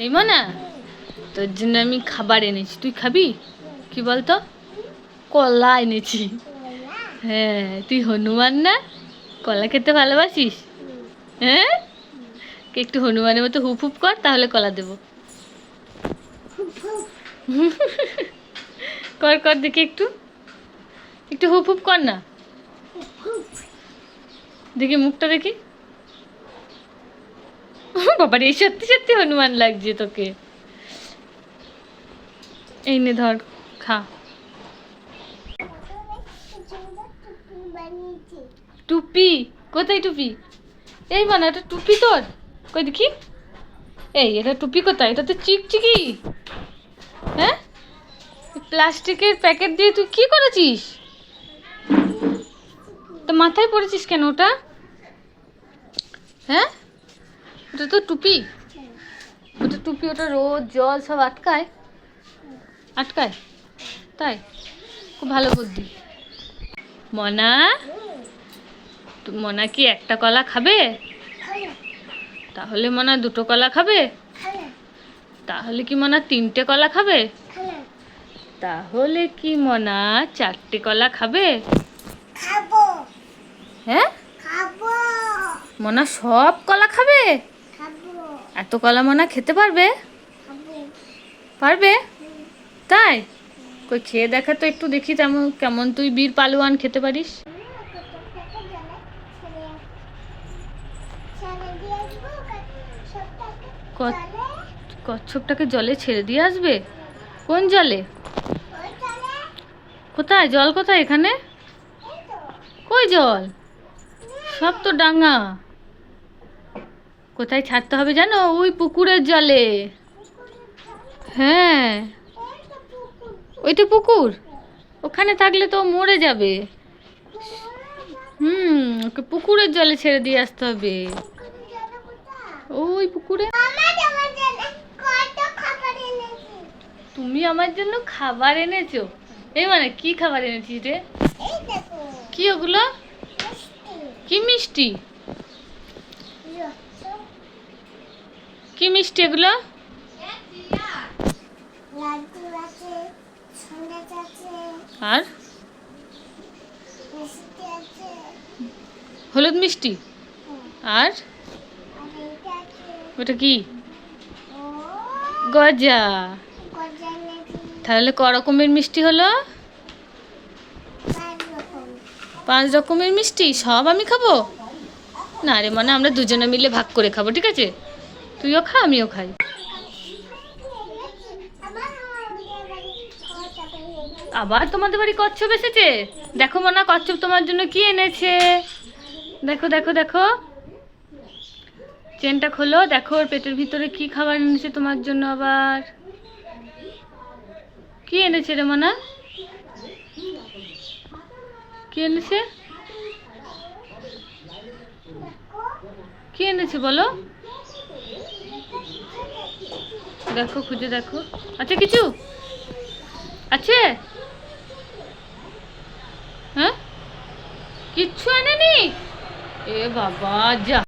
এই মনা, তোর জন্য আমি খাবার এনেছি, তুই খাবি? কি বলতো? কলা এনেছি। হ্যাঁ, তুই হনুমান না? কলা খেতে ভালোবাসিস? হ্যাঁ, একটু হনুমানের মতো হুপ হুপ কর, তাহলে কলা দেবো। কর কর দেখি, একটু একটু হুপ হুপ কর না, দেখি মুখটা দেখি। বাবারে, সত্যি সত্যি হনুমান লাগছে তোকে। এই নে ধর, খা। টুপি? কোথায় টুপি? এই মানে এটা টুপি তোর? কই দেখি। এই এটা টুপি কোথায়? এটা তো চিকচিকি। হ্যাঁ, প্লাস্টিকের প্যাকেট দিয়ে তুই কি করেছিস? তো মাথায় পড়েছিস কেন ওটা? হ্যাঁ, ওটা তো টুপি। ওটা টুপি, ওটা রোদ জল সব আটকায়। আটকায়? তাই? খুব ভালো বুদ্ধি। মনা, মনা কি একটা কলা খাবে? তাহলে মনা দুটো কলা খাবে? তাহলে কি মনা তিনটে কলা খাবে? তাহলে কি মনা চারটে কলা খাবে? হ্যাঁ, মনা সব কলা খাবে? এত কলা মনা খেতে পারবে? পারবে? তাই? কই খেয়ে দেখা তো একটু, দেখি তেমন কেমন তুই বীর পালোয়ান খেতে পারিস। কচ্ছপটাকে জলে ছেড়ে দিয়ে আসবে? কোন জলে? কোথায় জল? কোথায়? এখানে? কই জল? সব তো ডাঙা। কোথায় ছাড়তে হবে জানো? ওই পুকুরের জলে। হ্যাঁ, ওইটা পুকুর। ওখানে থাকলে তো মরে যাবে। ওকে পুকুরের জলে ছেড়ে দিয়ে আসতে হবে। ওই পুকুরে। তুমি আমার জন্য খাবার এনেছো? এই মানে কি খাবার এনেছিস রে? কি ওগুলো? কি মিষ্টি? কি মিষ্টি এগুলো? আর হলুদ মিষ্টি? আর ওটা কি? গজা। তাহলে ক রকমের মিষ্টি হলো? 5 রকমের মিষ্টি। সব আমি খাবো? না রে, মানে আমরা দুজনে মিলে ভাগ করে খাবো, ঠিক আছে? তুইও খা, আমিও খাই। আবার তোমাদের বাড়ি কচ্ছপ এসেছে? দেখো মনা, কচ্ছপ তোমার জন্য কি এনেছে। দেখো দেখো দেখো, চেনটা খোলো, দেখো ওর পেটের ভিতরে কি খাবার এনেছে তোমার জন্য। আবার কি এনেছে রে মনা? কি এনেছে? কি এনেছে বলো? দেখো, খুঁজে দেখো। আচ্ছা, কিছু আছে? হ্যাঁ, কিচ্ছু আনেনি? এ বাবা, যা।